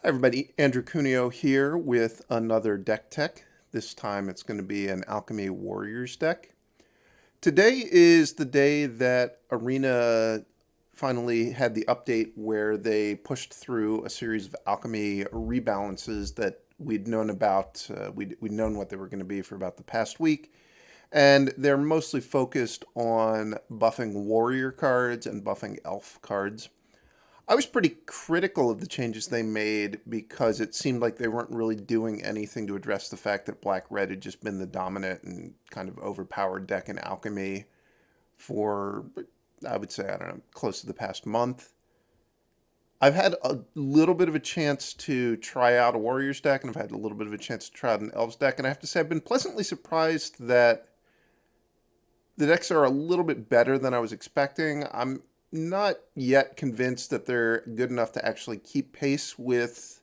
Hi everybody, Andrew Cuneo here with another deck tech. This time it's going to be an Alchemy Warriors deck. Today is the day that Arena finally had the update where they pushed through a series of Alchemy rebalances that we'd known about. We'd known what they were going to be for about the past week. And they're mostly focused on buffing warrior cards and buffing elf cards. I was pretty critical of the changes they made because it seemed like they weren't really doing anything to address the fact that Black-Red had just been the dominant and kind of overpowered deck in Alchemy for, I would say, I don't know, close to the past month. I've had a little bit of a chance to try out a Warriors deck, and I've had a little bit of a chance to try out an Elves deck, and I have to say I've been pleasantly surprised that the decks are a little bit better than I was expecting. I'm not yet convinced that they're good enough to actually keep pace with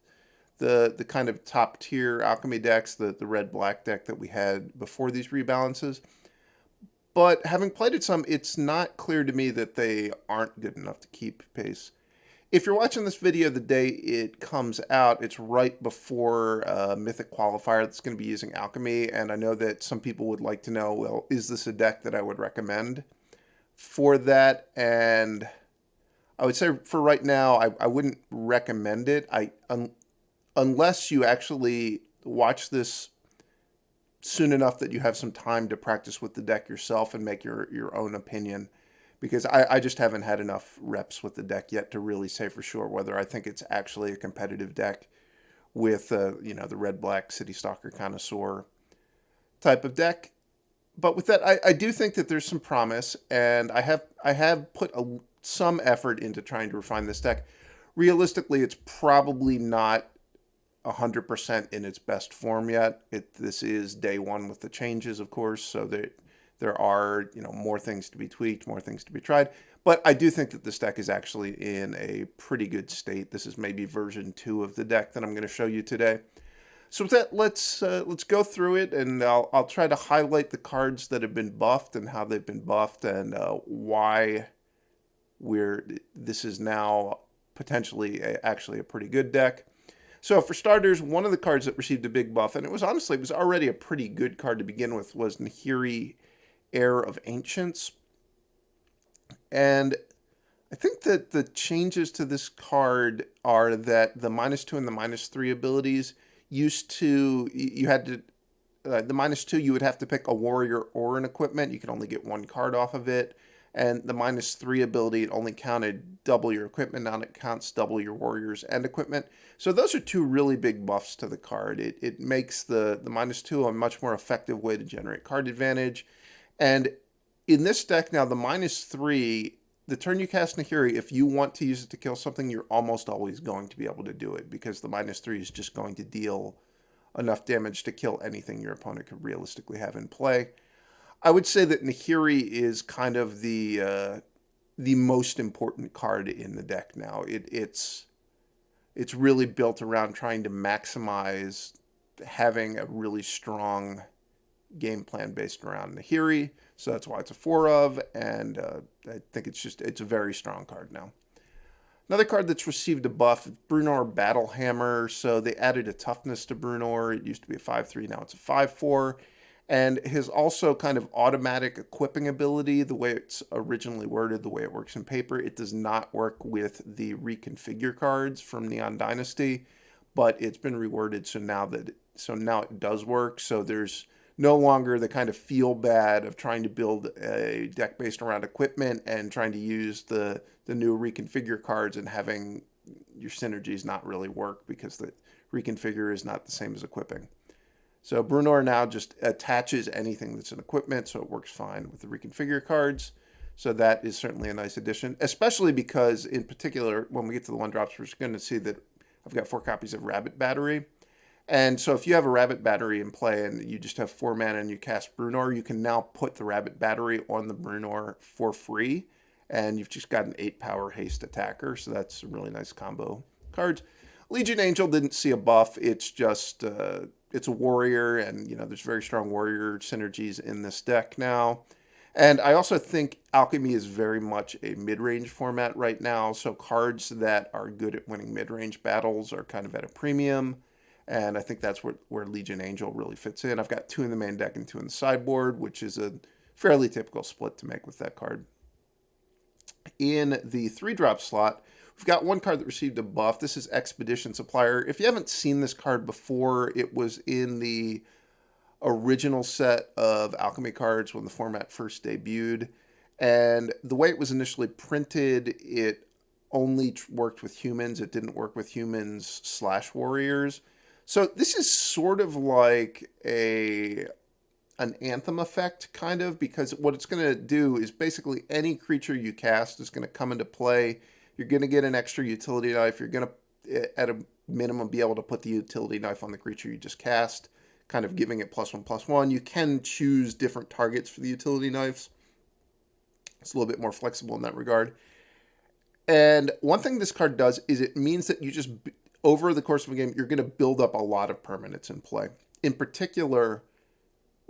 the kind of top tier Alchemy decks, the red-black deck that we had before these rebalances. But having played it some, it's not clear to me that they aren't good enough to keep pace. If you're watching this video the day it comes out, it's right before a Mythic qualifier that's going to be using Alchemy, and I know that some people would like to know, well, is this a deck that I would recommend for that? And I would say for right now, I wouldn't recommend it. Unless you actually watch this soon enough that you have some time to practice with the deck yourself and make your own opinion. Because I just haven't had enough reps with the deck yet to really say for sure whether I think it's actually a competitive deck with the red-black City Stalker connoisseur type of deck. But with that, I do think that there's some promise, and I have put some effort into trying to refine this deck. Realistically, it's probably not 100% in its best form yet. This is day one with the changes, of course, so there are more things to be tweaked, more things to be tried. But I do think that this deck is actually in a pretty good state. This is maybe version 2 of the deck that I'm going to show you today. So with that, let's go through it, and I'll try to highlight the cards that have been buffed and how they've been buffed, and why this is now potentially actually a pretty good deck. So for starters, one of the cards that received a big buff, and it was already a pretty good card to begin with, was Nahiri, Heir of Ancients. And I think that the changes to this card are that the -2 and the -3 abilities used to, you had to, the -2, you would have to pick a warrior or an equipment. You could only get one card off of it. And the -3 ability, it only counted double your equipment. Now it counts double your warriors and equipment. So those are two really big buffs to the card. It makes the -2 a much more effective way to generate card advantage. And in this deck now, the -3, the turn you cast Nahiri, if you want to use it to kill something, you're almost always going to be able to do it, because the -3 is just going to deal enough damage to kill anything your opponent could realistically have in play. I would say that Nahiri is kind of the most important card in the deck now. It's really built around trying to maximize having a really strong game plan based around Nahiri, so that's why it's a 4 of, and I think it's a very strong card now. Another card that's received a buff, A-Bruenor Battlehammer. So they added a toughness to Brunor. It used to be a 5/3, now it's a 5/4. And his also kind of automatic equipping ability, the way it's originally worded, the way it works in paper, it does not work with the reconfigure cards from Neon Dynasty, but it's been reworded so now it does work. So there's no longer the kind of feel bad of trying to build a deck based around equipment and trying to use the new reconfigure cards and having your synergies not really work because the reconfigure is not the same as equipping. So Brunor now just attaches anything that's an equipment, so it works fine with the reconfigure cards. So that is certainly a nice addition, especially because, in particular, when we get to the 1-drops, we're going to see that I've got 4 copies of Rabbit Battery. And so if you have a Rabbit Battery in play and you just have 4 mana and you cast Brunor, you can now put the Rabbit Battery on the Brunor for free, and you've just got an 8-power haste attacker, so that's a really nice combo cards. Legion Angel didn't see a buff. It's just it's a warrior, and there's very strong warrior synergies in this deck now. And I also think Alchemy is very much a mid-range format right now, so cards that are good at winning mid-range battles are kind of at a premium, and I think that's where Legion Angel really fits in. I've got 2 in the main deck and 2 in the sideboard, which is a fairly typical split to make with that card. In the 3-drop slot, we've got one card that received a buff. This is Expedition Supplier. If you haven't seen this card before, it was in the original set of Alchemy cards when the format first debuted. And the way it was initially printed, it only worked with humans. It didn't work with humans / warriors. So this is sort of like an anthem effect, kind of, because what it's going to do is basically any creature you cast is going to come into play. You're going to get an extra utility knife. You're going to, at a minimum, be able to put the utility knife on the creature you just cast, kind of giving it +1/+1. You can choose different targets for the utility knives. It's a little bit more flexible in that regard. And one thing this card does is it means that you just, over the course of a game, you're going to build up a lot of permanents in play. In particular,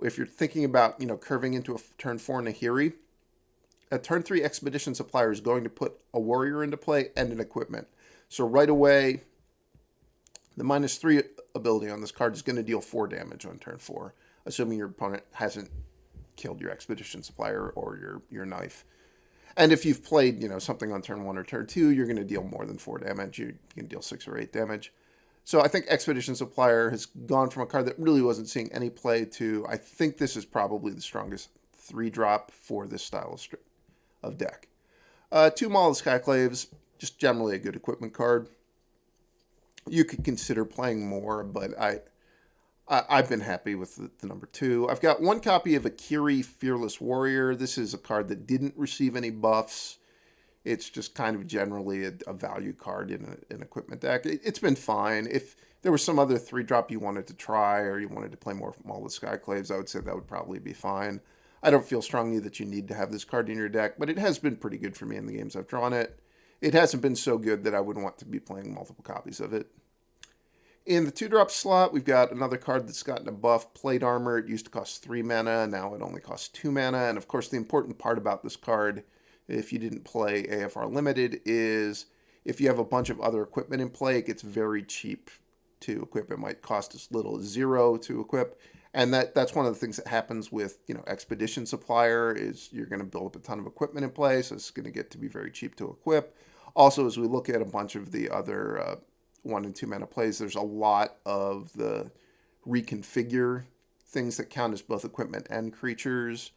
if you're thinking about, curving into a turn 4 Nahiri, a turn 3 Expedition Supplier is going to put a warrior into play and an equipment. So right away, the -3 ability on this card is going to deal 4 damage on turn 4, assuming your opponent hasn't killed your Expedition Supplier or your knife. And if you've played, something on turn 1 or turn 2, you're going to deal more than 4 damage. You can deal 6 or 8 damage. So I think Expedition Supplier has gone from a card that really wasn't seeing any play to, I think this is probably the strongest 3-drop for this style of deck. 2 Maul Skyclaves, just generally a good equipment card. You could consider playing more, but I've been happy with the number 2. I've got 1 copy of Akiri Fearless Warrior. This is a card that didn't receive any buffs. It's just kind of generally a value card in an equipment deck. It's been fine. If there was some other 3-drop you wanted to try, or you wanted to play more Maul with Skyclaves, I would say that would probably be fine. I don't feel strongly that you need to have this card in your deck, but it has been pretty good for me in the games I've drawn it. It hasn't been so good that I would want to be playing multiple copies of it. In the 2-drop slot, we've got another card that's gotten a buff, Plate Armor. It used to cost 3 mana, now it only costs 2 mana. And of course, the important part about this card, if you didn't play AFR Limited, is if you have a bunch of other equipment in play, it gets very cheap to equip. It might cost as little as 0 to equip. And that's one of the things that happens with, Expedition Supplier, is you're going to build up a ton of equipment in play, so it's going to get to be very cheap to equip. Also, as we look at a bunch of the other 1 and 2 mana plays, there's a lot of the reconfigure things that count as both equipment and creatures.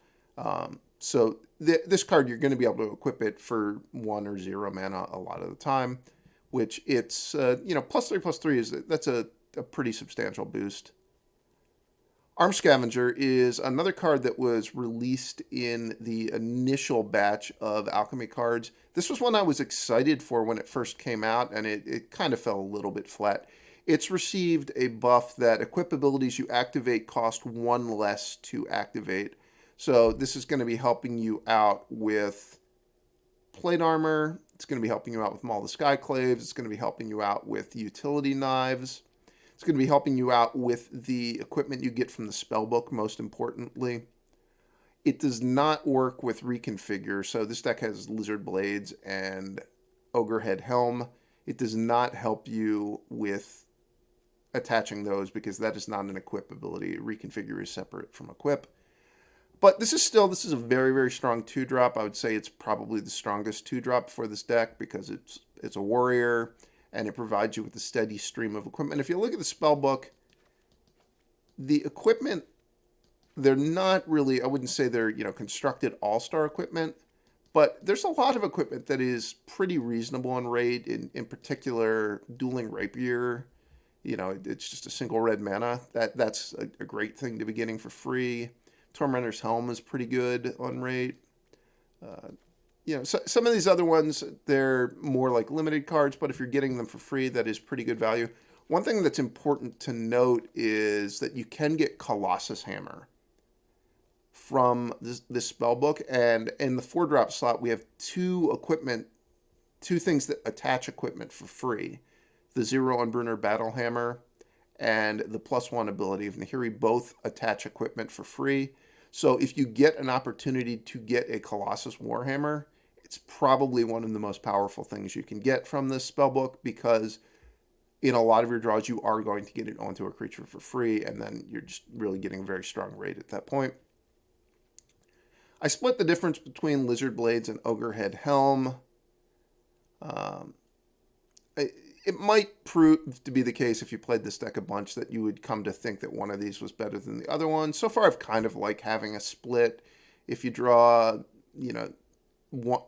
So this card, you're going to be able to equip it for 1 or 0 mana a lot of the time, which it's, +3/+3 that's a pretty substantial boost. Arms Scavenger is another card that was released in the initial batch of Alchemy cards. This was one I was excited for when it first came out, and it kind of fell a little bit flat. It's received a buff that equip abilities you activate cost 1 less to activate. So this is going to be helping you out with Plate Armor. It's going to be helping you out with Maul the Skyclaves. It's going to be helping you out with utility knives. It's going to be helping you out with the equipment you get from the spellbook, most importantly. It does not work with Reconfigure, so this deck has Lizard Blades and Ogre-Head Helm. It does not help you with attaching those because that is not an equip ability. Reconfigure is separate from equip. But this is a very, very strong 2-drop. I would say it's probably the strongest 2-drop for this deck because it's a warrior, and it provides you with a steady stream of equipment. If you look at the spellbook, the equipment, they're not really, I wouldn't say they're, constructed all-star equipment, but there's a lot of equipment that is pretty reasonable in rate, in particular, Dueling Rapier. It's just a single red mana. That's a great thing to be getting for free. Tormentor's Helm is pretty good on rate. So some of these other ones, they're more like limited cards, but if you're getting them for free, that is pretty good value. One thing that's important to note is that you can get Colossus Hammer from this spellbook, and in the 4-drop slot, we have 2 things that attach equipment for free. The 0 on Brunor Battlehammer and the +1 ability of Nahiri both attach equipment for free. So if you get an opportunity to get a Colossus Warhammer, it's probably one of the most powerful things you can get from this spellbook, because in a lot of your draws, you are going to get it onto a creature for free, and then you're just really getting a very strong raid at that point. I split the difference between Lizard Blades and Ogre-Head Helm. It might prove to be the case if you played this deck a bunch that you would come to think that one of these was better than the other one. So far, I've kind of like having a split. If you draw,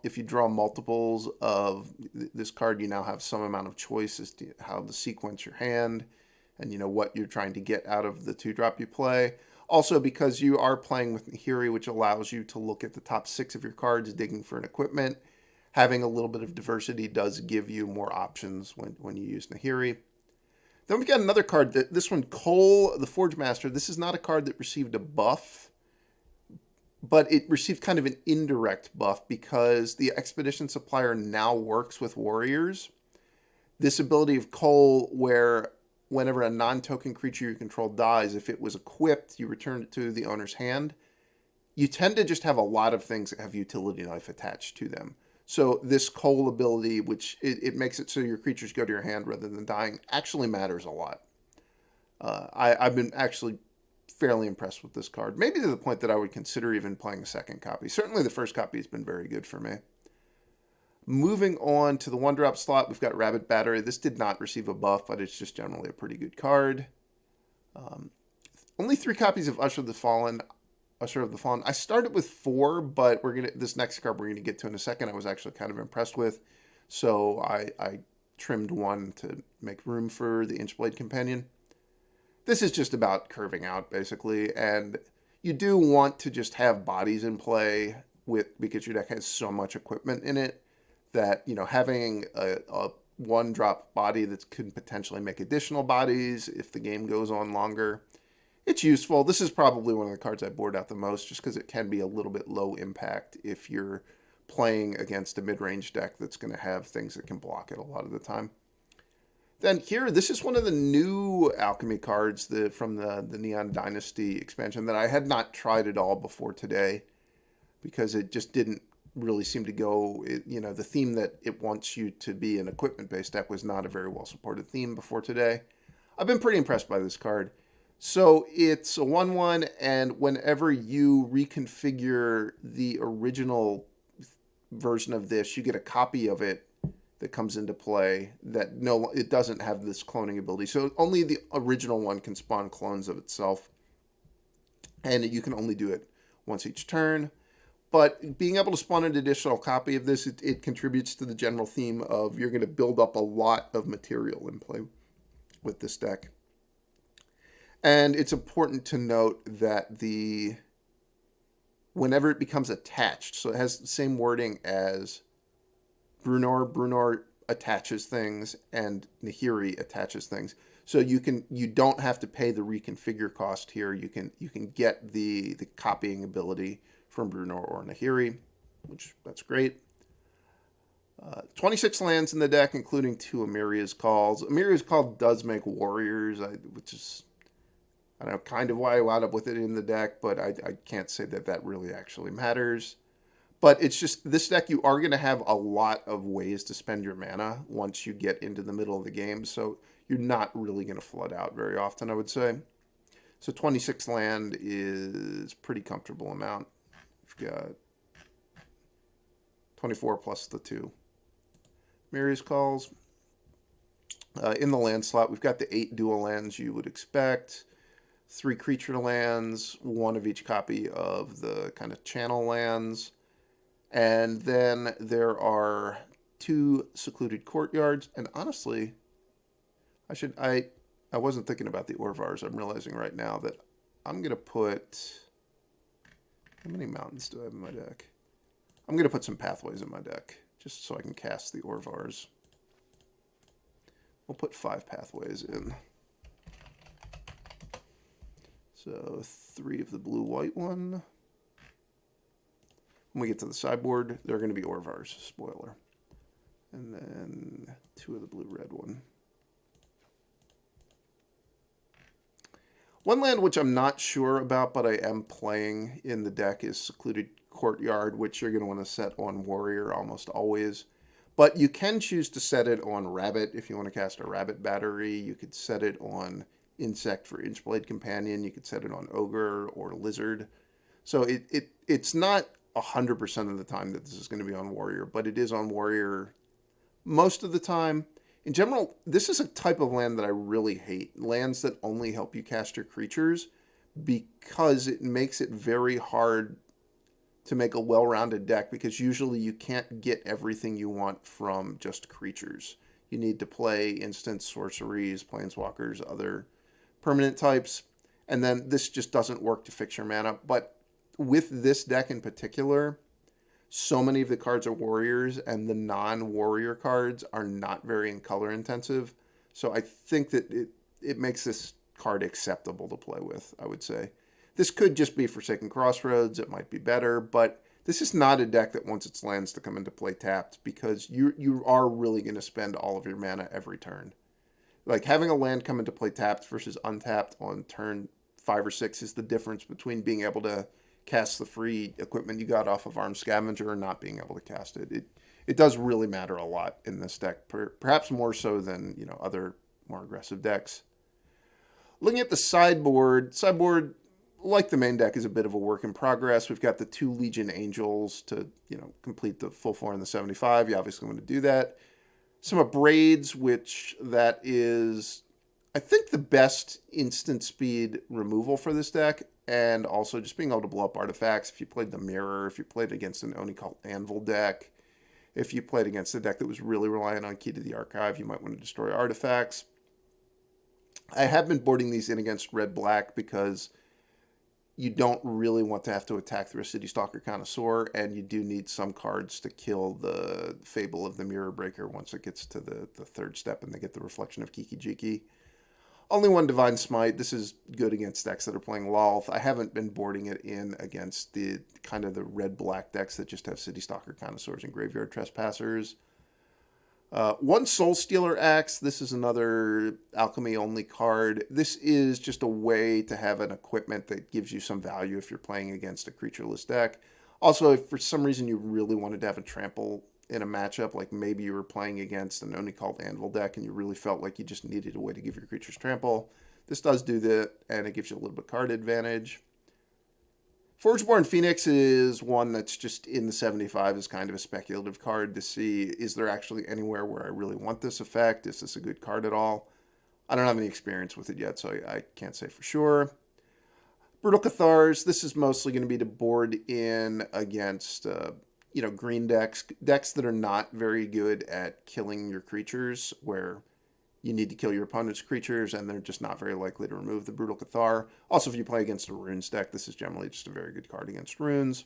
if you draw multiples of this card, you now have some amount of choice as to how to sequence your hand and what you're trying to get out of the 2-drop you play. Also, because you are playing with Nahiri, which allows you to look at the top 6 of your cards, digging for an equipment. Having a little bit of diversity does give you more options when you use Nahiri. Then we've got another card, this one, Koll, the Forgemaster. This is not a card that received a buff, but it received kind of an indirect buff because the Expedition Supplier now works with warriors. This ability of Koll, where whenever a non-token creature you control dies, if it was equipped, you return it to the owner's hand. You tend to just have a lot of things that have utility knife attached to them. So this Koll ability, which it makes it so your creatures go to your hand rather than dying, actually matters a lot. I've been actually fairly impressed with this card. Maybe to the point that I would consider even playing a second copy. Certainly the first copy has been very good for me. Moving on to the 1-drop slot, we've got Rabbit Battery. This did not receive a buff, but it's just generally a pretty good card. Only 3 copies of Usher of the Fallen. I started with 4, but this next card we're gonna get to in a second, I was actually kind of impressed with. So I trimmed 1 to make room for the Inchblade Companion. This is just about curving out, basically, and you do want to just have bodies in play because your deck has so much equipment in it that, having a 1-drop body that could potentially make additional bodies if the game goes on longer, it's useful. This is probably one of the cards I board out the most just because it can be a little bit low impact if you're playing against a mid-range deck that's going to have things that can block it a lot of the time. Then here, this is one of the new Alchemy cards from the Neon Dynasty expansion that I had not tried at all before today because it just didn't really seem to go, the theme that it wants you to be an equipment-based deck was not a very well-supported theme before today. I've been pretty impressed by this card. So it's a 1/1, and whenever you reconfigure the original version of this, you get a copy of it that comes into play that it doesn't have this cloning ability. So only the original one can spawn clones of itself, and you can only do it once each turn. But being able to spawn an additional copy of this, it contributes to the general theme of you're going to build up a lot of material in play with this deck. And it's important to note that whenever it becomes attached, so it has the same wording as Brunor. Brunor attaches things, and Nahiri attaches things. So you don't have to pay the reconfigure cost here. You can get the copying ability from Brunor or Nahiri, that's great. 26 lands in the deck, including 2 Emeria's Calls. Emeria's Call does make warriors, which is, I don't know, kind of why I wound up with it in the deck, but I can't say that really actually matters. But it's just, this deck, you are going to have a lot of ways to spend your mana once you get into the middle of the game, so you're not really going to flood out very often, I would say. So 26 land is a pretty comfortable amount. We've got 24 plus the 2 Emeria's Calls. In the land slot, we've got the 8 dual lands you would expect. 3 creature lands, 1 of each copy of the kind of channel lands. And then there are 2 Secluded Courtyards. And honestly, I wasn't thinking about the Orvars. I'm realizing right now that I'm going to put, how many mountains do I have in my deck? I'm going to put some pathways in my deck, just so I can cast the Orvars. We'll put 5 pathways in. So 3 of the blue-white one. When we get to the sideboard, they're going to be Orvars, spoiler. And then 2 of the blue-red one. One land which I'm not sure about, but I am playing in the deck is Secluded Courtyard, which you're going to want to set on Warrior almost always. But you can choose to set it on Rabbit if you want to cast a Rabbit Battery. You could set it on Insect for Inchblade Companion. You could set it on Ogre or Lizard. So it's not 100% of the time that this is going to be on Warrior, but it is on Warrior most of the time. In general, this is a type of land that I really hate. Lands that only help you cast your creatures, because it makes it very hard to make a well-rounded deck, because usually you can't get everything you want from just creatures. You need to play instants, sorceries, planeswalkers, other permanent types, and then this just doesn't work to fix your mana. But with this deck in particular, so many of the cards are warriors, and the non-warrior cards are not very in color intensive. So I think that it makes this card acceptable to play with, I would say. This could just be Forsaken Crossroads. It might be better, but this is not a deck that wants its lands to come into play tapped, because you are really going to spend all of your mana every turn. Like, having a land come into play tapped versus untapped on turn 5 or 6 is the difference between being able to cast the free equipment you got off of Arms Scavenger and not being able to cast it. It does really matter a lot in this deck, perhaps more so than, you know, other more aggressive decks. Looking at the sideboard, like the main deck, is a bit of a work in progress. We've got the 2 Legion Angels to, you know, complete the full 4 in the 75. You obviously want to do that. Some Abrades, which that is, I think, the best instant speed removal for this deck, and also just being able to blow up artifacts. If you played the Mirror, if you played against an Oni-Cult Anvil deck, if you played against a deck that was really reliant on Key to the Archive, you might want to destroy artifacts. I have been boarding these in against red-black because you don't really want to have to attack through a City Stalker Connoisseur, and you do need some cards to kill the Fable of the Mirror Breaker once it gets to the third step and they get the Reflection of Kiki-Jiki. Only 1 Divine Smite. This is good against decks that are playing Lolth. I haven't been boarding it in against the kind of the red-black decks that just have City Stalker Connoisseurs and Graveyard Trespassers. 1 Soulstealer Axe. This is another Alchemy-only card. This is just a way to have an equipment that gives you some value if you're playing against a creatureless deck. Also, if for some reason you really wanted to have a trample in a matchup, like maybe you were playing against an Oni-Cult Anvil deck and you really felt like you just needed a way to give your creatures trample, this does do that, and it gives you a little bit card advantage. Forgeborn Phoenix is one that's just in the 75 as kind of a speculative card to see, is there actually anywhere where I really want this effect? Is this a good card at all? I don't have any experience with it yet, so I can't say for sure. Brutal Cathars, this is mostly going to be to board in against green decks that are not very good at killing your creatures, where you need to kill your opponent's creatures, and they're just not very likely to remove the Brutal Cathar. Also, if you play against a runes deck, this is generally just a very good card against runes.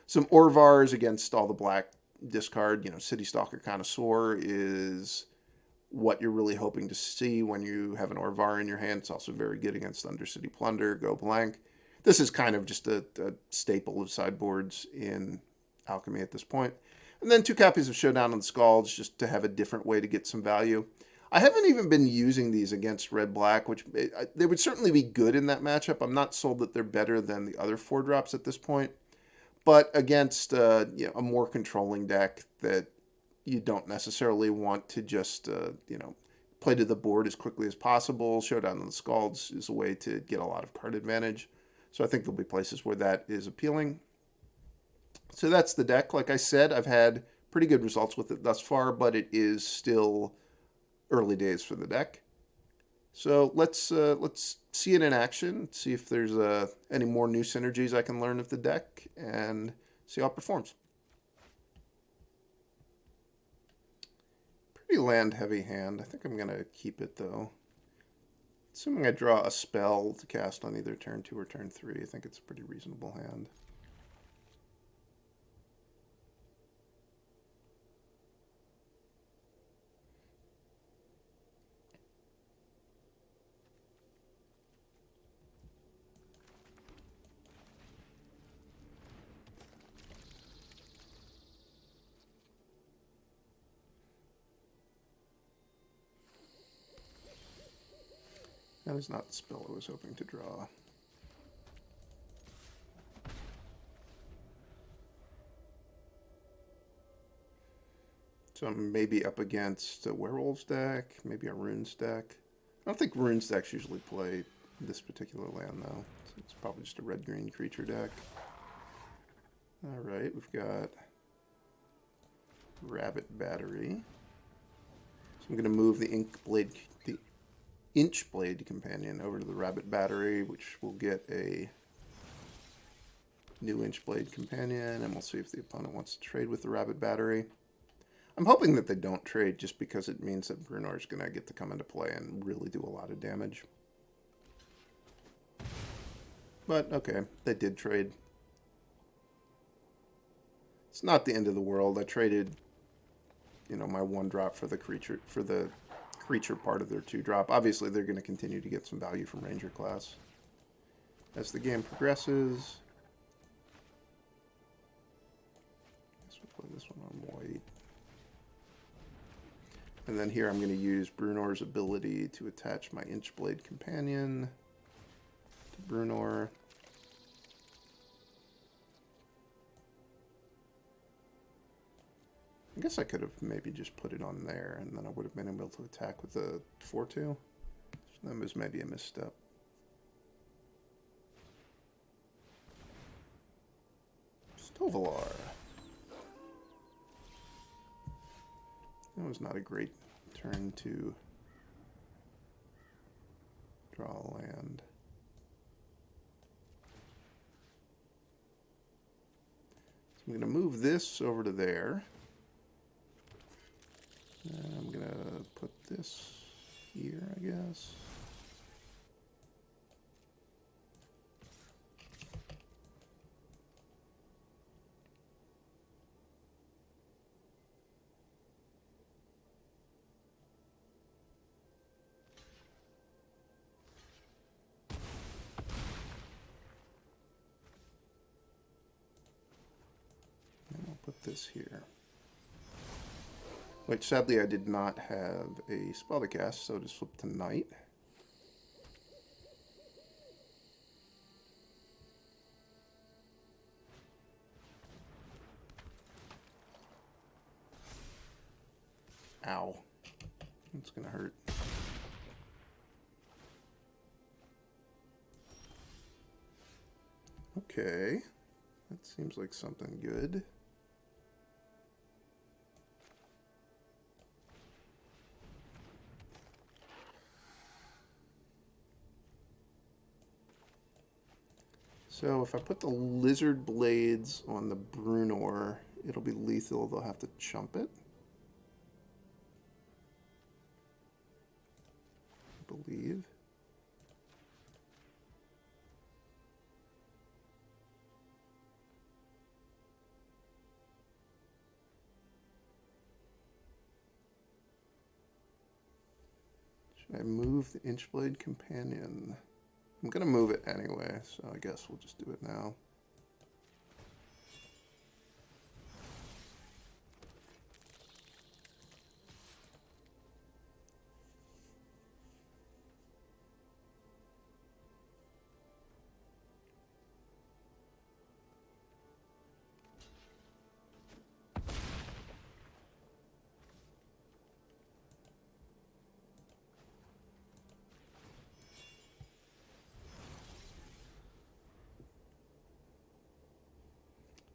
Some Orvars against all the black discard. City Stalker Connoisseur is what you're really hoping to see when you have an Orvar in your hand. It's also very good against Undercity Plunder, Go Blank. This is kind of just a staple of sideboards in Alchemy at this point. And then 2 copies of Showdown on the Scalds, just to have a different way to get some value. I haven't even been using these against red-black, which they would certainly be good in that matchup. I'm not sold that they're better than the other 4-drops at this point. But against a more controlling deck that you don't necessarily want to just play to the board as quickly as possible, Showdown on the Scalds is a way to get a lot of card advantage. So I think there'll be places where that is appealing. So that's the deck. Like I said, I've had pretty good results with it thus far, but it is still early days for the deck. So let's see it in action, see if there's any more new synergies I can learn of the deck, and see how it performs. Pretty land-heavy hand. I think I'm going to keep it, though. Assuming I draw a spell to cast on either turn 2 or turn 3, I think it's a pretty reasonable hand. That is not the spell I was hoping to draw. So I'm maybe up against a Werewolves deck, maybe a Runes deck. I don't think Runes decks usually play this particular land, though. So it's probably just a red-green creature deck. Alright, we've got Rabbit Battery. So I'm going to move the Inchblade Companion over to the Rabbit Battery, which will get a new Inchblade Companion, and we'll see if the opponent wants to trade with the Rabbit Battery. I'm hoping that they don't trade just because it means that Brunor is going to get to come into play and really do a lot of damage. But, okay, they did trade. It's not the end of the world. I traded, you know, my 1-drop for the creature part of their 2-drop. Obviously, they're going to continue to get some value from Ranger class as the game progresses. I guess we'll play this one on white. And then here I'm going to use Brunor's ability to attach my Inchblade Companion to Brunor. I guess I could have maybe just put it on there, and then I would have been able to attack with a 4-2. So that was maybe a misstep. Stovalar. That was not a great turn to draw a land. So I'm going to move this over to there. And I'm going to put this here, I guess. And I'll put this here. Which, sadly, I did not have a spell to cast, so just flip to Night. Ow. That's gonna hurt. Okay. That seems like something good. So if I put the Lizard Blades on the Brunor, it'll be lethal. They'll have to chump it, I believe. Should I move the Inchblade Companion? I'm going to move it anyway, so I guess we'll just do it now.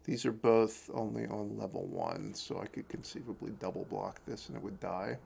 These are both only on level 1, so I could conceivably double block this and it would die.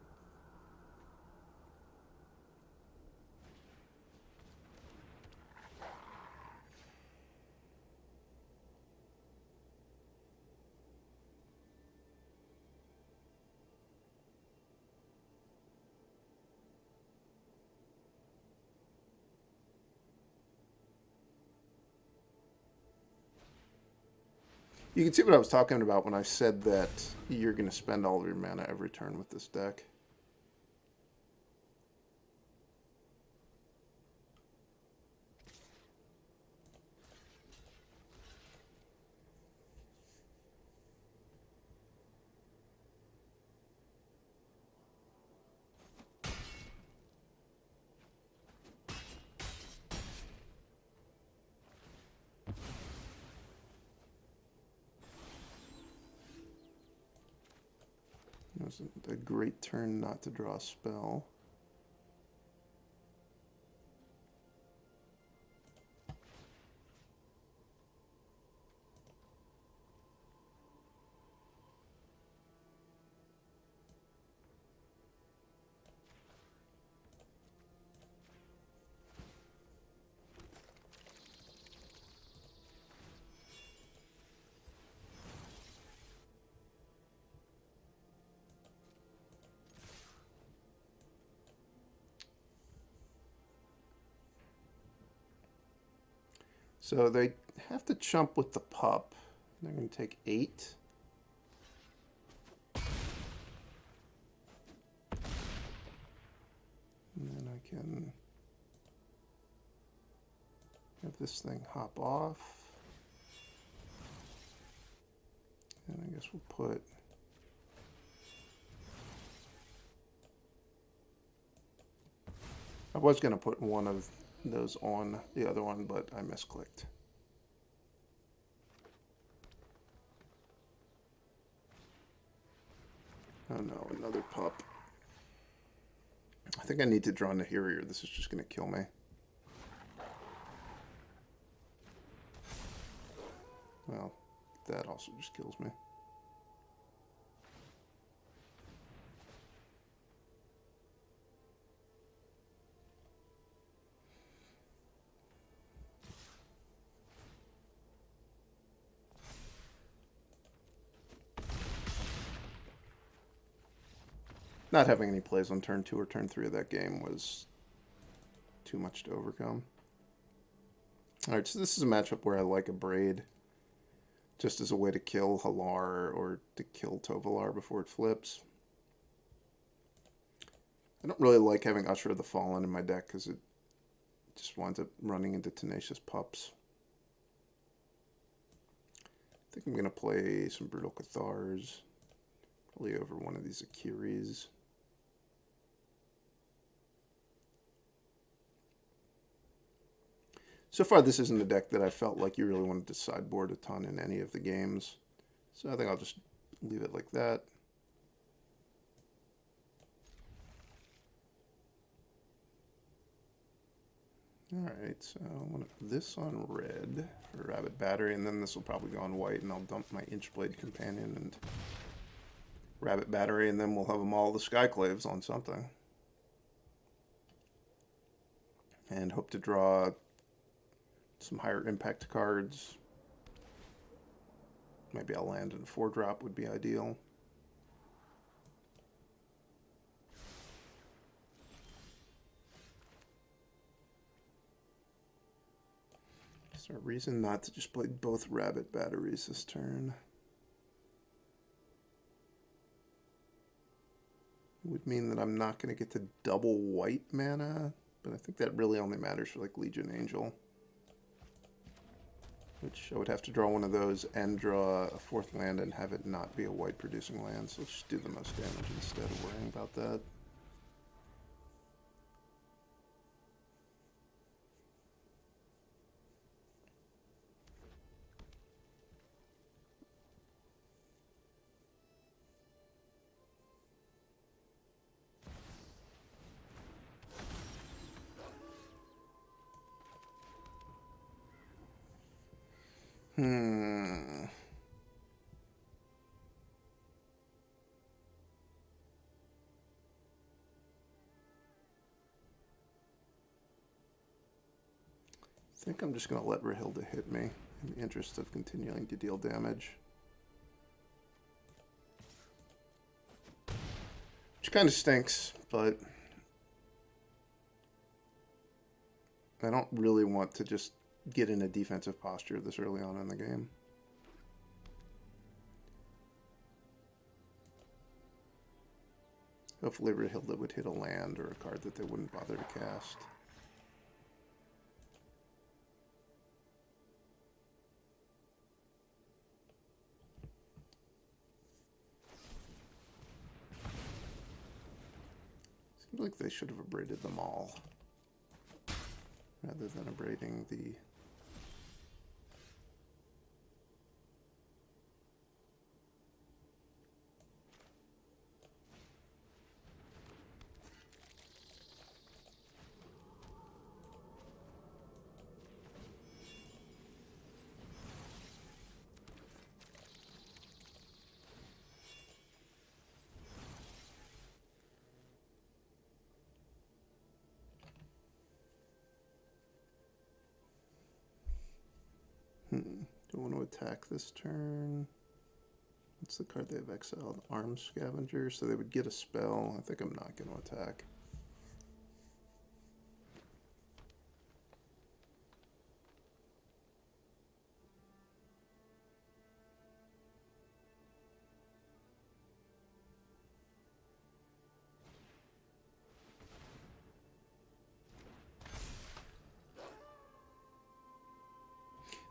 You can see what I was talking about when I said that you're going to spend all of your mana every turn with this deck. It was a great turn not to draw a spell. So they have to chump with the pup. They're going to take 8. And then I can have this thing hop off. And I guess we'll put... I was going to put one of those on the other one, but I misclicked. Oh no, another pup. I think I need to draw A-Nahiri or this is just going to kill me. Well, that also just kills me. Not having any plays on turn 2 or turn 3 of that game was too much to overcome. Alright, so this is a matchup where I like a Braid just as a way to kill Halar or to kill Tovolar before it flips. I don't really like having Usher of the Fallen in my deck because it just winds up running into Tenacious Pups. I think I'm going to play some Brutal Cathars, probably over one of these Akiris. So far, this isn't a deck that I felt like you really wanted to sideboard a ton in any of the games. So I think I'll just leave it like that. Alright, so I'm going to put this on red for Rabbit Battery, and then this will probably go on white, and I'll dump my Inchblade Companion and Rabbit Battery, and then we'll have them all the Skyclaves on something. And hope to draw some higher impact cards. Maybe I'll land in a 4-drop would be ideal. Is there a reason not to just play both Rabbit Batteries this turn? It would mean that I'm not going to get to double white mana, but I think that really only matters for like Legion Angel. Which I would have to draw one of those and draw a 4th land and have it not be a white producing land. So let's just do the most damage instead of worrying about that. I think I'm just going to let Rahilda hit me in the interest of continuing to deal damage. Which kind of stinks, but I don't really want to just get in a defensive posture this early on in the game. Hopefully Rahilda would hit a land or a card that they wouldn't bother to cast. Seems like they should have abraded them all, rather than abrading the... want to attack this turn. What's the card they have exiled? Arms Scavenger, so they would get a spell. I think I'm not going to attack.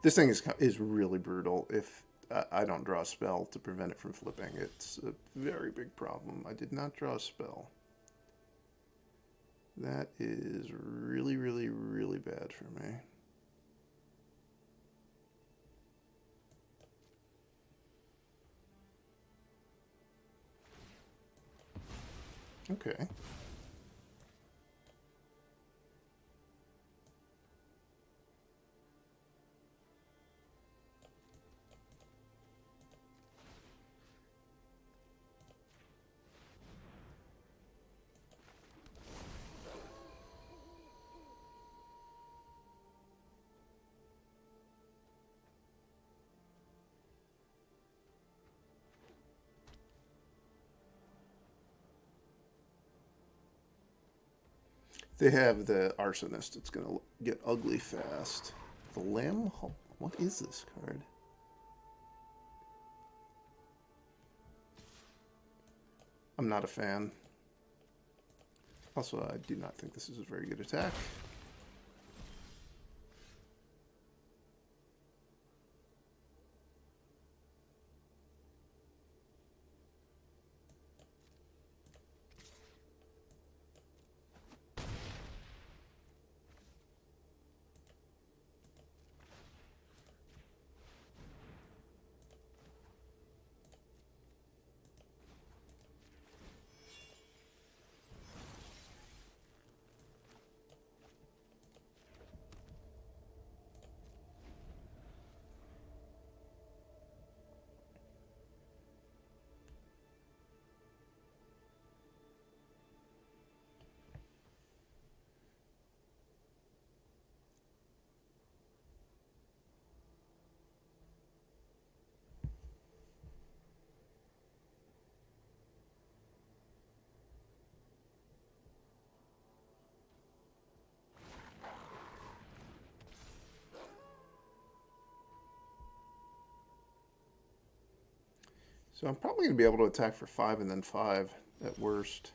This thing is really brutal. If I don't draw a spell to prevent it from flipping, it's a very big problem. I did not draw a spell. That is really, really, really bad for me. Okay. They have the Arsonist. It's going to get ugly fast. The Lamb? What is this card? I'm not a fan. Also, I do not think this is a very good attack. So I'm probably going to be able to attack for 5 and then 5 at worst.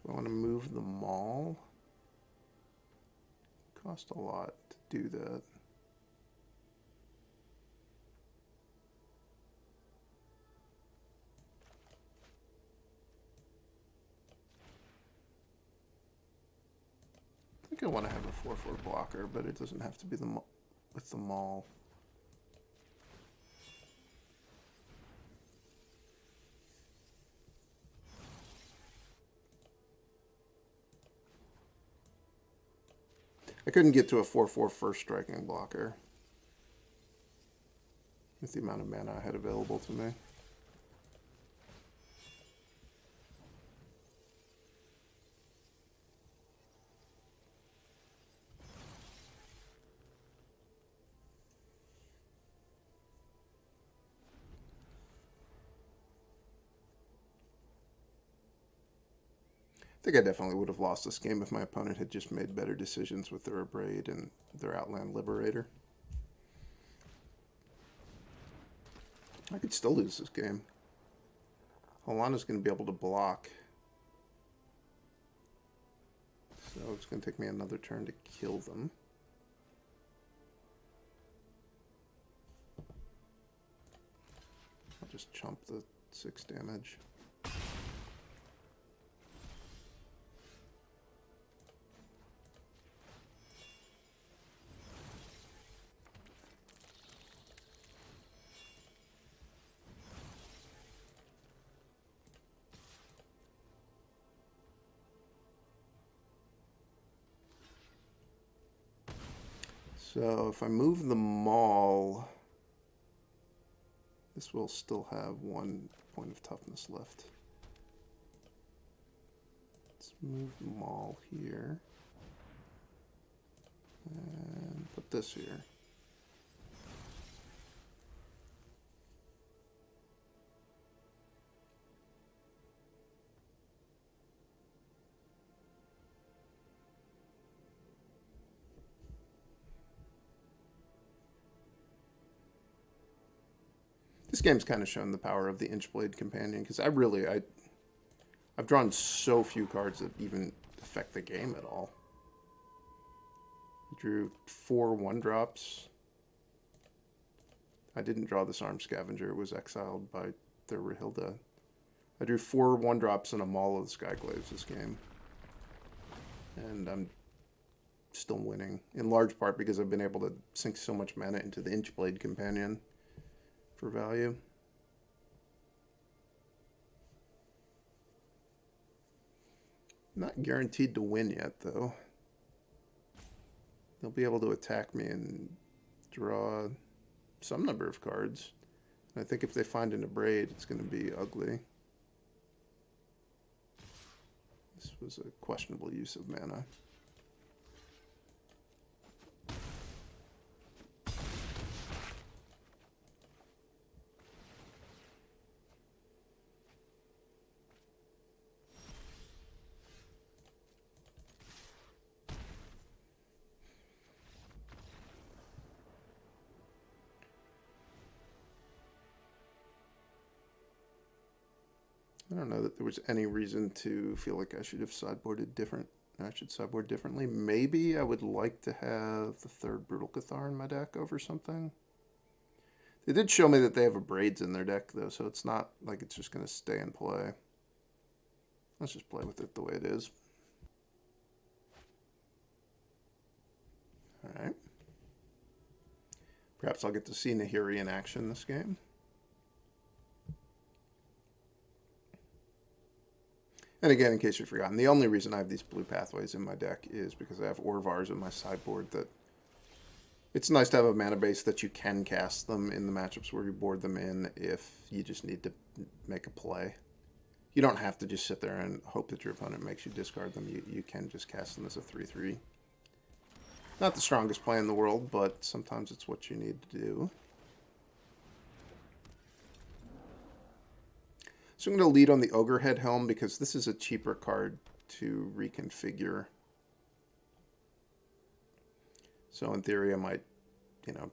Do I want to move the Maul? Cost a lot to do that. I think I want to have a 4/4 blocker, but it doesn't have to be with the Maul. I couldn't get to a 4/4 first striking blocker with the amount of mana I had available to me. I think I definitely would have lost this game if my opponent had just made better decisions with their Abrade and their Outland Liberator. I could still lose this game. Alana's going to be able to block. So it's going to take me another turn to kill them. I'll just chump the 6 damage. So if I move the Maul, this will still have 1 point of toughness left. Let's move the Maul here. And put this here. This game's kind of shown the power of the Inchblade Companion, because I've drawn so few cards that even affect the game at all. I drew 4 1-drops. I didn't draw this Arms Scavenger. It was exiled by the Rahilda. I drew 4 1-drops and a Maul of the Skyclaves this game. And I'm still winning, in large part because I've been able to sink so much mana into the Inchblade Companion for value. Not guaranteed to win yet, though. They'll be able to attack me and draw some number of cards. And I think if they find an Abrade, it's going to be ugly. This was a questionable use of mana. I don't know that there was any reason to feel like I should have sideboarded different. I should sideboard differently. Maybe I would like to have the 3rd Brutal Cathar in my deck over something. They did show me that they have Abrades in their deck, though, so it's not like it's just going to stay in play. Let's just play with it the way it is. Alright. Perhaps I'll get to see Nahiri in action this game. And again, in case you've forgotten, the only reason I have these blue pathways in my deck is because I have Orvars in my sideboard. That it's nice to have a mana base that you can cast them in the matchups where you board them in if you just need to make a play. You don't have to just sit there and hope that your opponent makes you discard them. You can just cast them as a 3/3. Not the strongest play in the world, but sometimes it's what you need to do. So I'm going to lead on the Ogre-Head Helm because this is a cheaper card to reconfigure. So in theory, I might,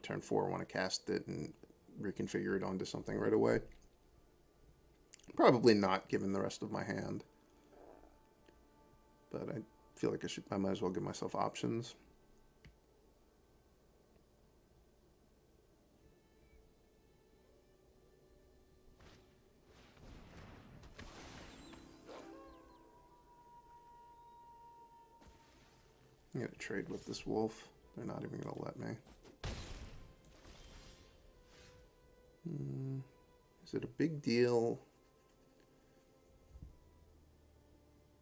turn 4, want to cast it and reconfigure it onto something right away. Probably not, given the rest of my hand. But I feel like I might as well give myself options. I'm going to trade with this wolf. They're not even going to let me. Is it a big deal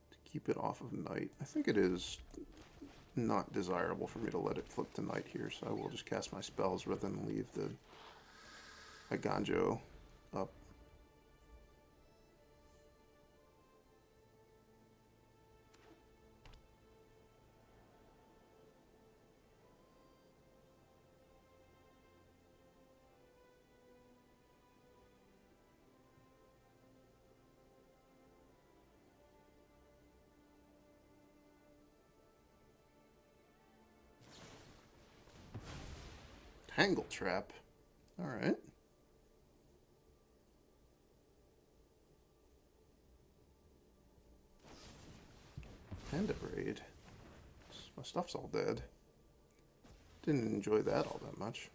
to keep it off of night? I think it is not desirable for me to let it flip to night here, so I will just cast my spells rather than leave the Eiganjo up. Tangle Trap. All right. And a braid. My stuff's all dead. Didn't enjoy that all that much.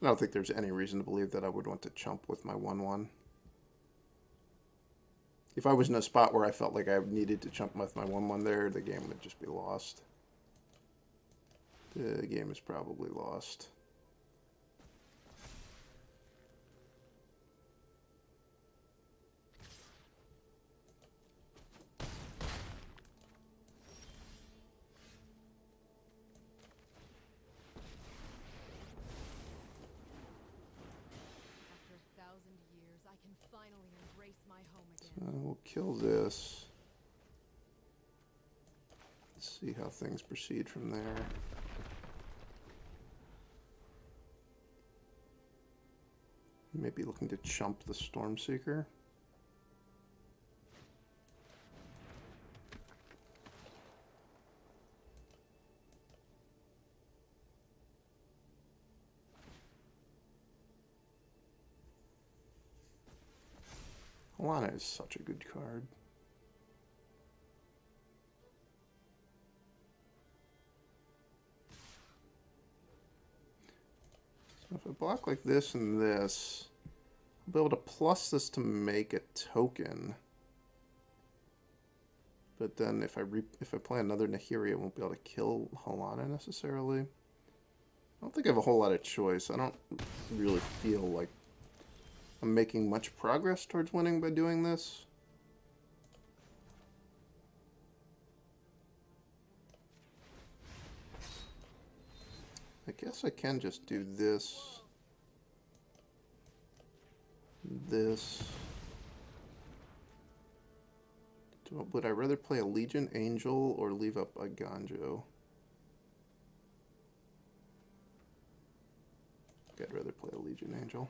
I don't think there's any reason to believe that I would want to chump with my 1/1. If I was in a spot where I felt like I needed to chump with my 1/1 there, the game would just be lost. The game is probably lost. We'll kill this. Let's see how things proceed from there. Maybe looking to chump the Stormseeker. Lana is such a good card. So if I block like this and this, I'll be able to plus this to make a token. But then if I play another Nahiri, I won't be able to kill Halana necessarily. I don't think I have a whole lot of choice. I don't really feel like I'm making much progress towards winning by doing this. I guess I can just do this. This. Would I rather play a Legion Angel or leave up Eiganjo? I'd rather play a Legion Angel.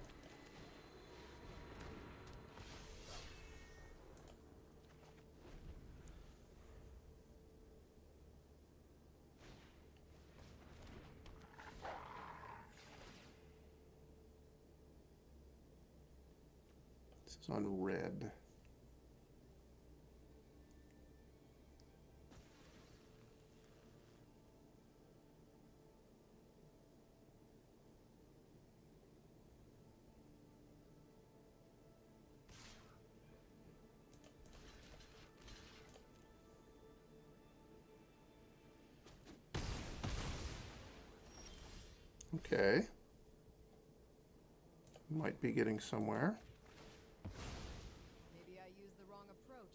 This is on red. Okay. Might be getting somewhere. Maybe I used the wrong approach.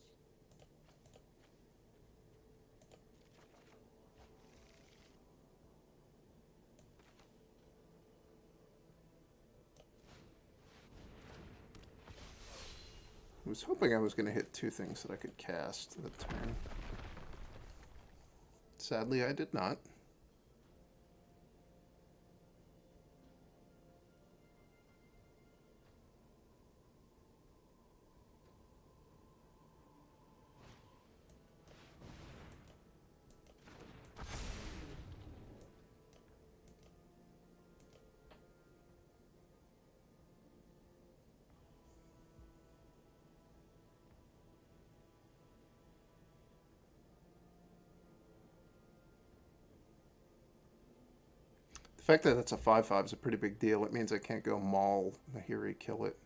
I was hoping I was going to hit two things that I could cast that turn. Sadly, I did not. The fact that that's a 5/5 is a pretty big deal. It means I can't go Maul, Nahiri, kill it.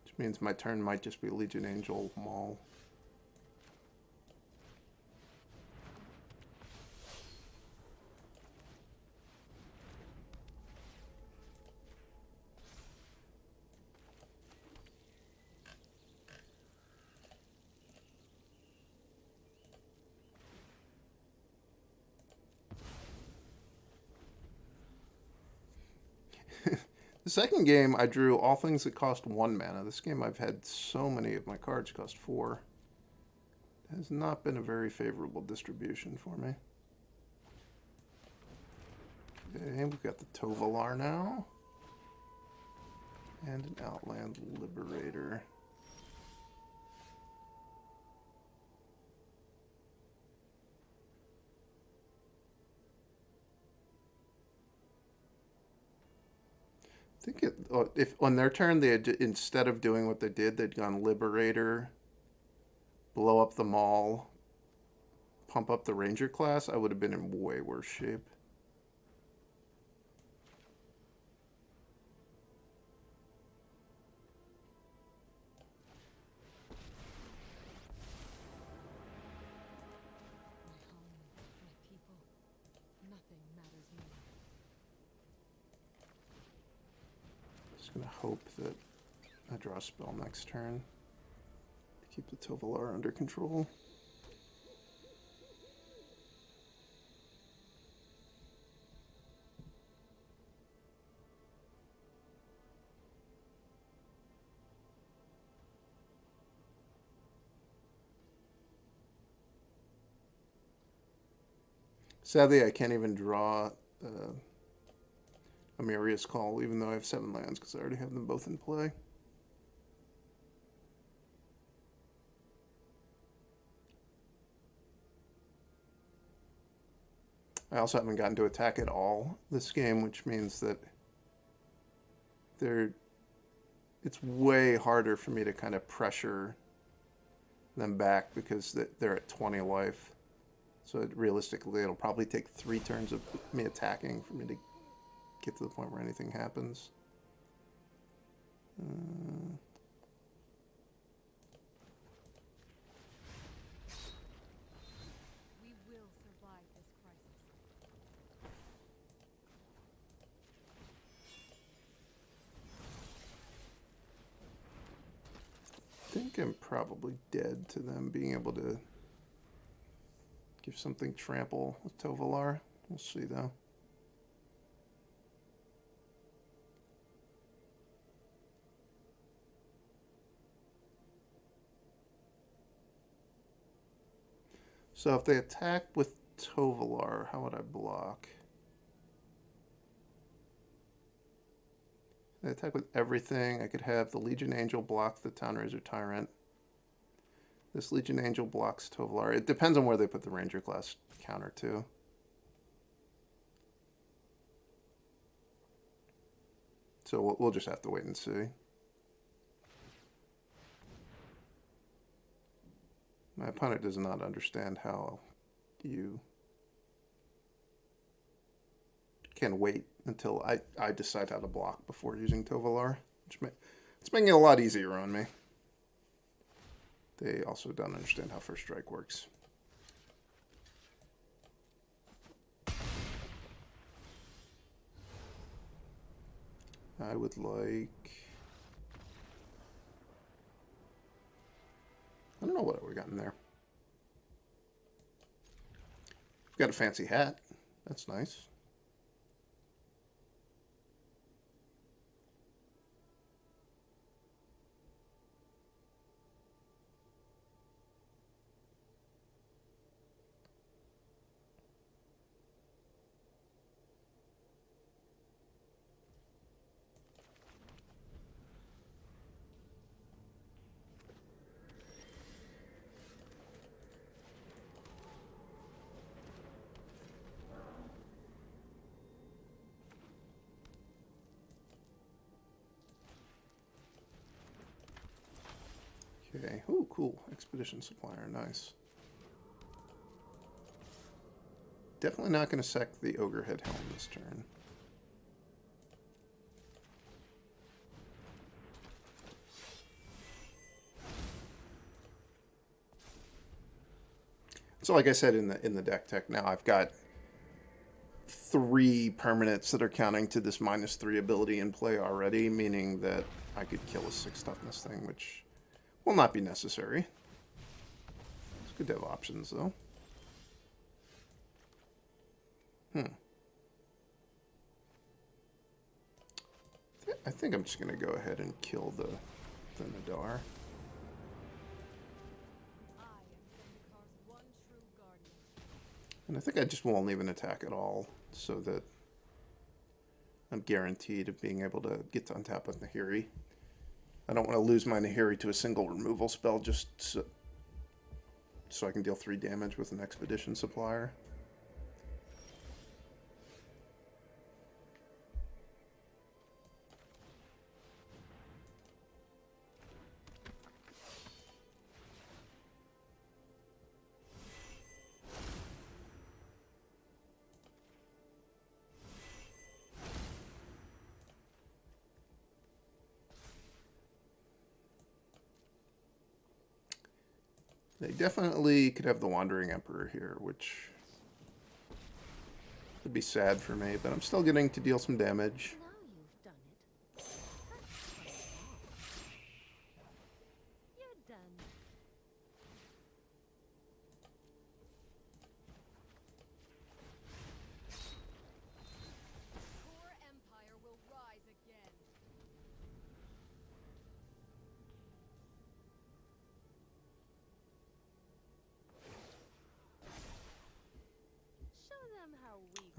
Which means my turn might just be Legion Angel, Maul. The second game, I drew all things that cost 1 mana. This game, I've had so many of my cards cost 4. It has not been a very favorable distribution for me. Okay, we've got the Tovalar now. And an Outland Liberator. I think if on their turn they had, instead of doing what they did, they'd gone Liberator, blow up the Maul, pump up the Ranger class, I would have been in way worse shape. gonna hope that I draw a spell next turn to keep the Tovolar under control. Sadly, I can't even draw Emeria's Koll, even though I have 7 lands, because I already have them both in play. I also haven't gotten to attack at all this game, which means that it's way harder for me to kind of pressure them back because they're at 20 life. So realistically, it'll probably take 3 turns of me attacking for me to get to the point where anything happens. We will survive this crisis. I think I'm probably dead to them being able to give something trample with Tovolar. We'll see, though. So if they attack with Tovolar, how would I block? They attack with everything. I could have the Legion Angel block the Townraiser Tyrant. This Legion Angel blocks Tovolar. It depends on where they put the Ranger class counter, too. So we'll just have to wait and see. My opponent does not understand how you can wait until I decide how to block before using Tovolar. It's making it a lot easier on me. They also don't understand how First Strike works. I would like... I don't know what we got in there. We've got a fancy hat. That's nice. Okay. Oh, cool. Expedition Supplier. Nice. Definitely not going to sack the Ogre-Head Helm this turn. So like I said in the deck tech now, I've got 3 permanents that are counting to this -3 ability in play already, meaning that I could kill a 6 toughness thing, which will not be necessary. It's good to have options, though. I think I'm just going to go ahead and kill the Nadar. And I think I just won't even attack at all, so that I'm guaranteed of being able to get to untap with Nahiri. I don't want to lose my Nahiri to a single removal spell just so I can deal 3 damage with an Expedition Supplier. They definitely could have the Wandering Emperor here, which would be sad for me, but I'm still getting to deal some damage. Now you've done it.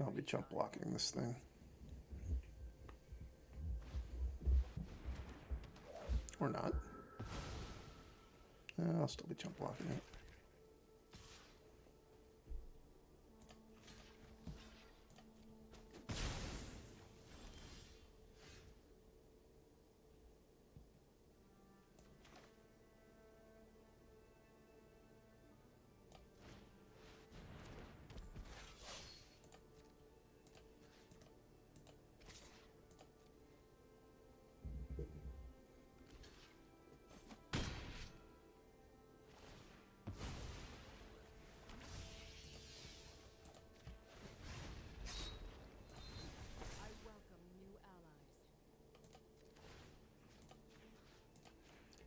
I'll be jump blocking this thing. Or not. I'll still be jump blocking it.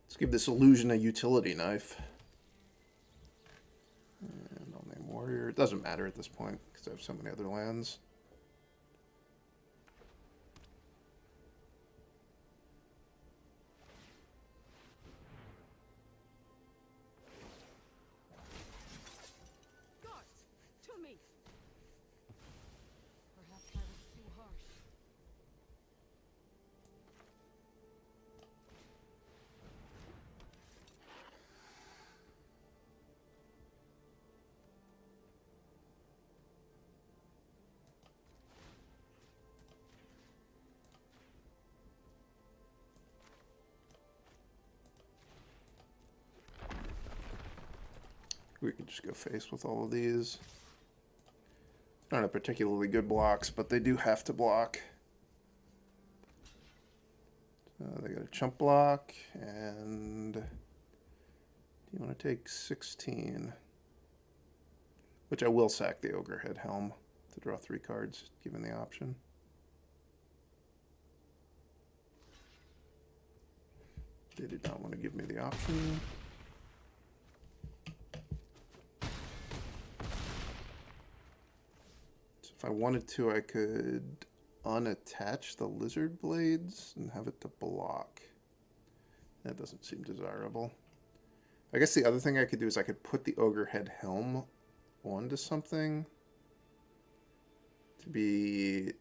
Let's give this illusion a utility knife. And I'll name warrior. It doesn't matter at this point because I have so many other lands. To me. Perhaps I was too harsh. We could just go face with all of these. Not a particularly good blocks, but they do have to block. They got a chump block, and do you want to take 16? Which I will sack the Ogre-Head Helm to draw 3 cards, given the option. They did not want to give me the option. If I wanted to, I could unattach the lizard blades and have it to block. That doesn't seem desirable. I guess the other thing I could do is I could put the Ogre-Head Helm onto something to be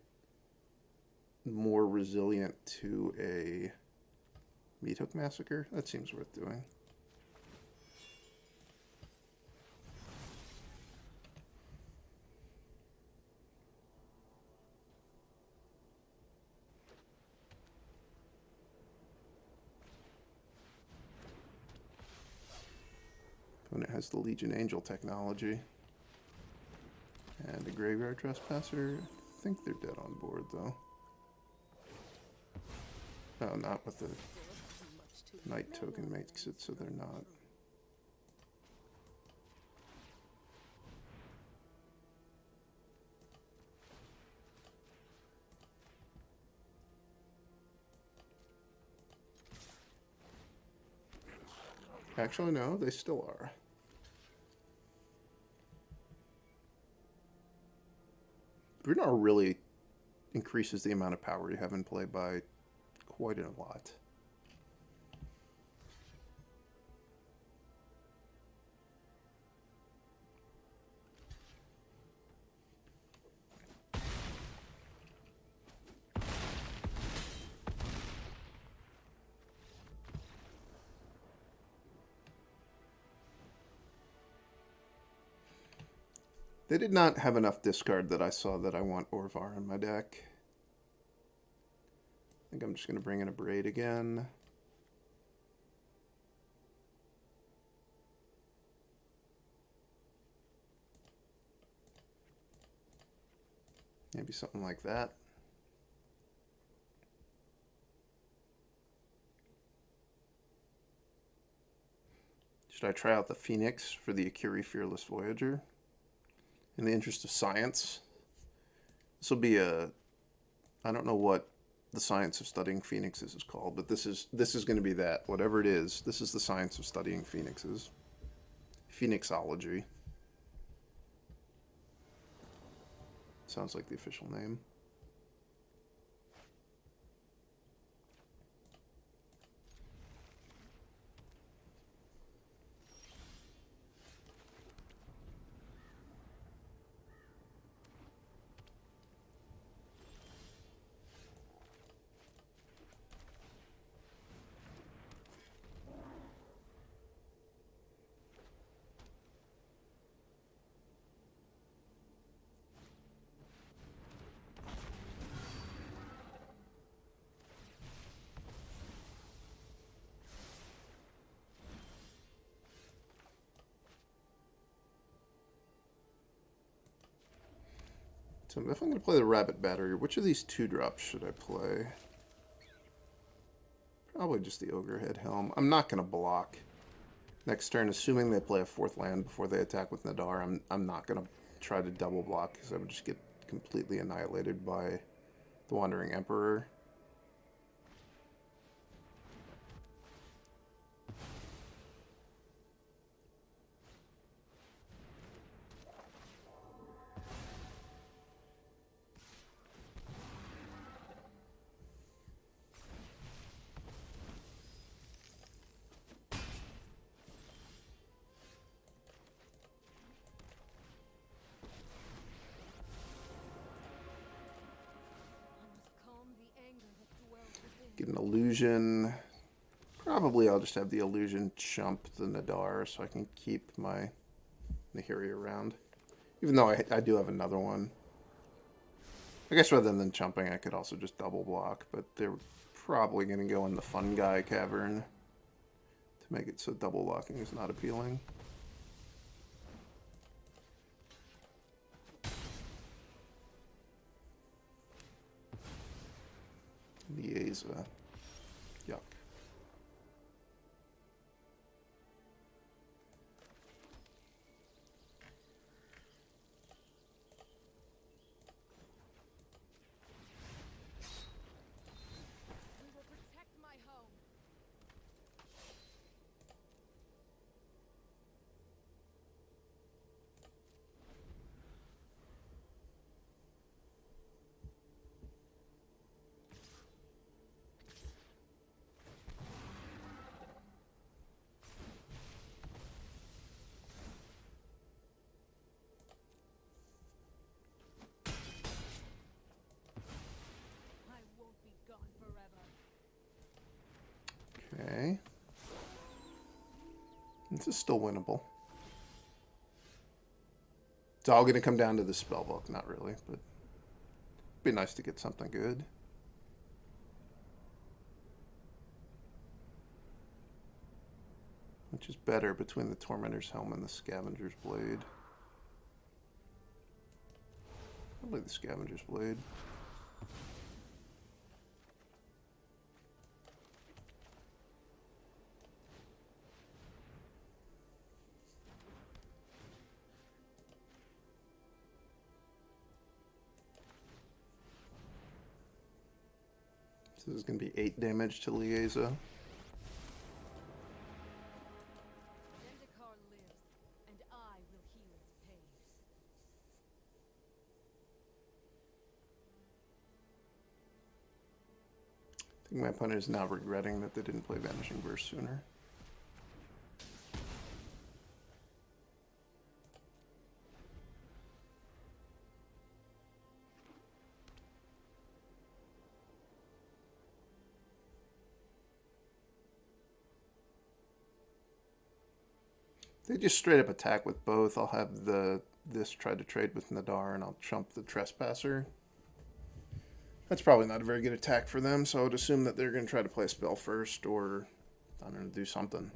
more resilient to a Meat Hook Massacre. That seems worth doing. When it has the Legion Angel technology. And a Graveyard Trespasser. I think they're dead on board, though. No, not with the Knight token makes it so they're not. Actually, no, they still are. Brunor really increases the amount of power you have in play by quite a lot. They did not have enough discard that I saw that I want Orvar in my deck. I think I'm just going to bring in a Braid again. Maybe something like that. Should I try out the Phoenix for the Akiri Fearless Voyager? In the interest of science. This will be a... I don't know what the science of studying phoenixes is called, but this is going to be that. Whatever it is, this is the science of studying phoenixes. Phoenixology. Sounds like the official name. So if I'm going to play the Rabbit Battery, which of these 2-drops should I play? Probably just the Ogre-Head Helm. I'm not going to block. Next turn, assuming they play a 4th land before they attack with Nadar, I'm not going to try to double block because I would just get completely annihilated by the Wandering Emperor. Get an illusion. Probably I'll just have the illusion chump the Nadar so I can keep my Nahiri around. Even though I do have another one. I guess rather than chumping, I could also just double block, but they're probably going to go in the Fungi Cavern to make it so double blocking is not appealing. Liaisa. Yuck. We will protect my home. I won't be gone forever. Okay. This is still winnable. It's all going to come down to the spellbook, not really, but it'd be nice to get something good. Which is better between the Tormentor's Helm and the Scavenger's Blade? Probably the Scavenger's Blade. This is going to be 8 damage to Liaisa. Zendikar lives, and I will heal its pain. I think my opponent is now regretting that they didn't play Vanishing Verse sooner. They just straight up attack with both. I'll have this try to trade with Nadar, and I'll chump the Trespasser. That's probably not a very good attack for them, so I would assume that they're going to try to play a spell first, or, I don't know, do something.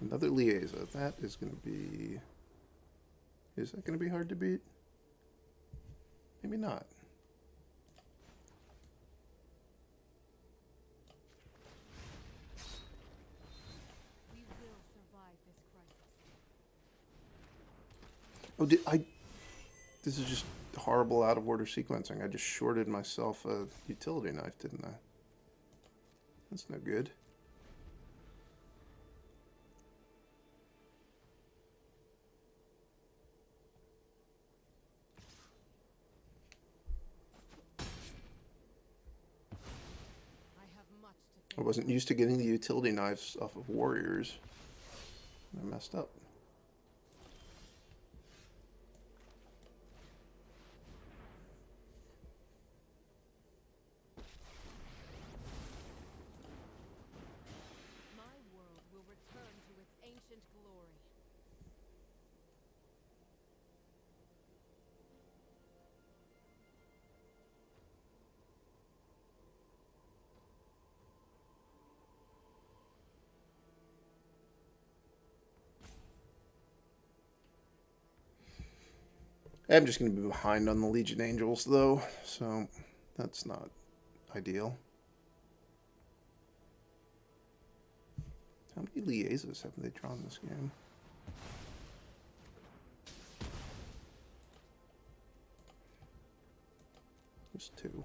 Another Liaisa. That is going to be... Is that going to be hard to beat? Maybe not. We will survive this crisis. Oh, did I... This is just horrible out-of-order sequencing. I just shorted myself a utility knife, didn't I? That's no good. I wasn't used to getting the utility knives off of warriors. I messed up. I'm just going to be behind on the Legion Angels, though, so that's not ideal. How many liaisons have they drawn this game? Just 2.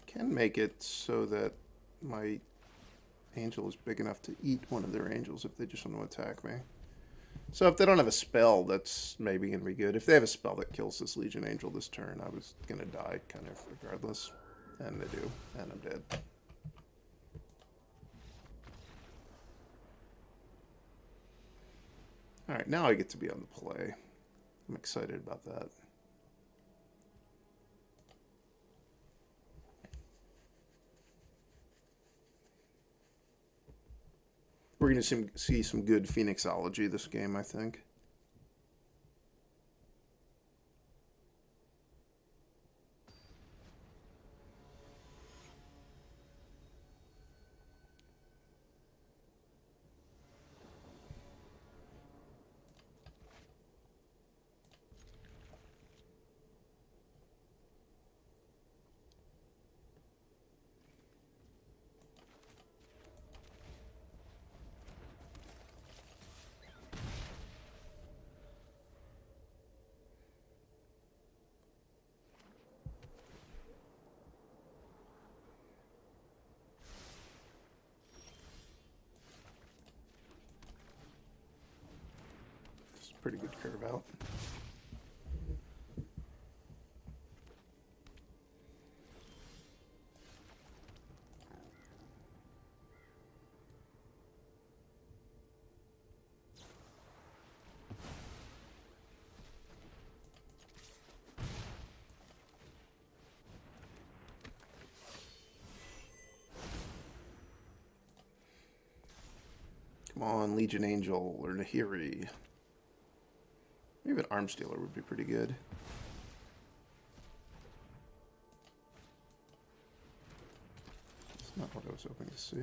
Can make it so that my angel is big enough to eat one of their angels if they just want to attack me. So if they don't have a spell, that's maybe going to be good. If they have a spell that kills this Legion Angel this turn, I was going to die kind of regardless. And they do. And I'm dead. Alright, now I get to be on the play. I'm excited about that. We're going to see some good Phoenixology this game, I think. Pretty good curve out. Come on, Legion Angel or Nahiri. Maybe an Arms Stealer would be pretty good. That's not what I was hoping to see.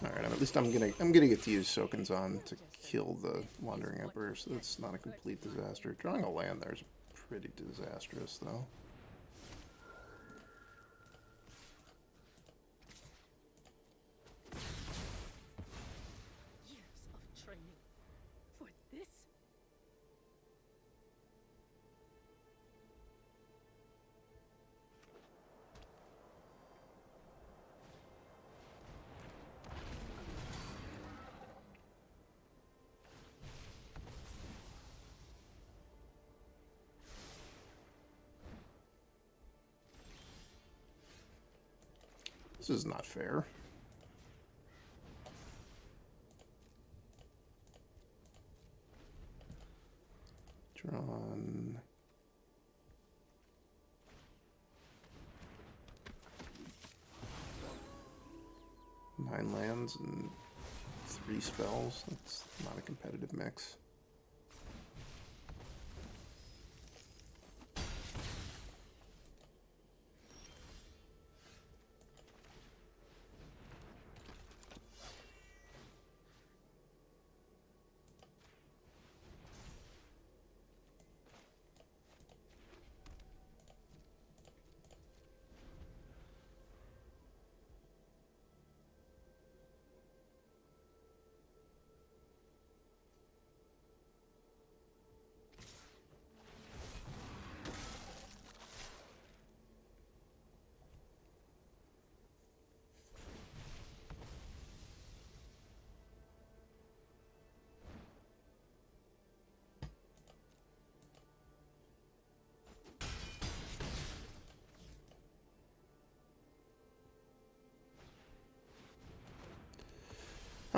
Alright, at least I'm gonna get to use Sokenzan to kill the Wandering Emperor, so that's not a complete disaster. Drawing a land there is pretty disastrous, though. Years of training for this. This is not fair. Drawn. Nine lands and 3 spells. That's not a competitive mix.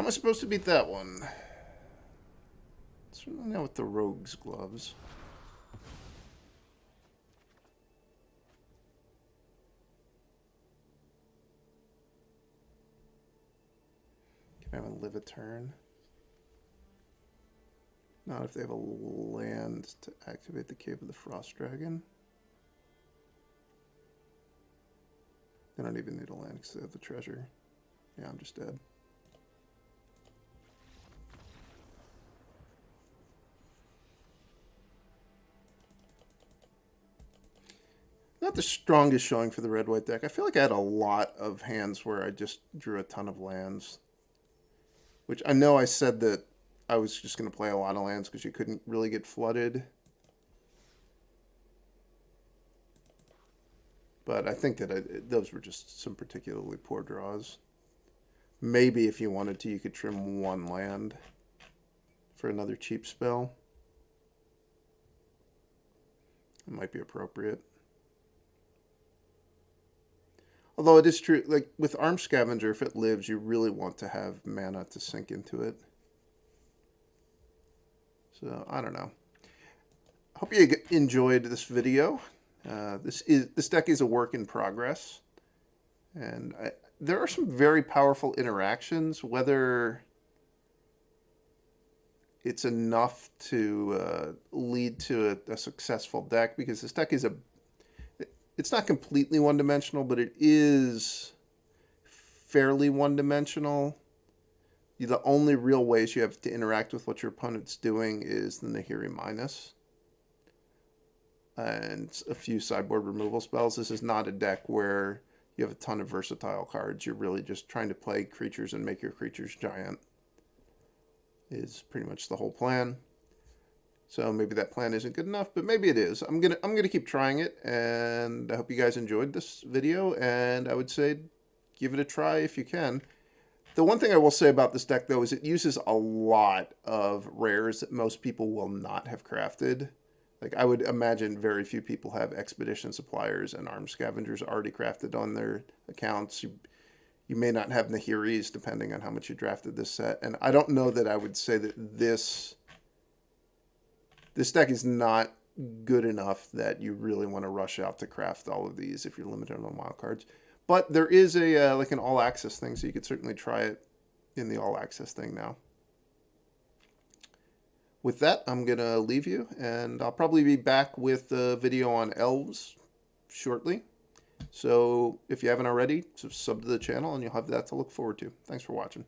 am I supposed to beat that one? Certainly not with the rogue's gloves. Can I have a live a turn? Not if they have a land to activate the Cave of the Frost Dragon. They don't even need a land because they have the treasure. Yeah, I'm just dead. Not the strongest showing for the red-white deck. I feel like I had a lot of hands where I just drew a ton of lands. Which I know I said that I was just going to play a lot of lands because you couldn't really get flooded. But I think that those were just some particularly poor draws. Maybe if you wanted to, you could trim one land for another cheap spell. It might be appropriate. Although it is true, like with Arms Scavenger, if it lives, you really want to have mana to sink into it. So, I don't know. Hope you enjoyed this video. This deck is a work in progress. And there are some very powerful interactions, whether it's enough to lead to a successful deck, because this deck is it's not completely one-dimensional, but it is fairly one-dimensional. The only real ways you have to interact with what your opponent's doing is the Nahiri minus and a few sideboard removal spells. This is not a deck where you have a ton of versatile cards. You're really just trying to play creatures and make your creatures giant is pretty much the whole plan. So maybe that plan isn't good enough, but maybe it is. I'm gonna keep trying it, and I hope you guys enjoyed this video, and I would say give it a try if you can. The one thing I will say about this deck, though, is it uses a lot of rares that most people will not have crafted. Like, I would imagine very few people have Expedition Suppliers and Arms Scavengers already crafted on their accounts. You may not have Nahiris, depending on how much you drafted this set. And I don't know that I would say that this deck is not good enough that you really want to rush out to craft all of these if you're limited on wild cards. But there is a like an all-access thing, so you could certainly try it in the all-access thing now. With that, I'm going to leave you, and I'll probably be back with a video on elves shortly. So if you haven't already, sub to the channel, and you'll have that to look forward to. Thanks for watching.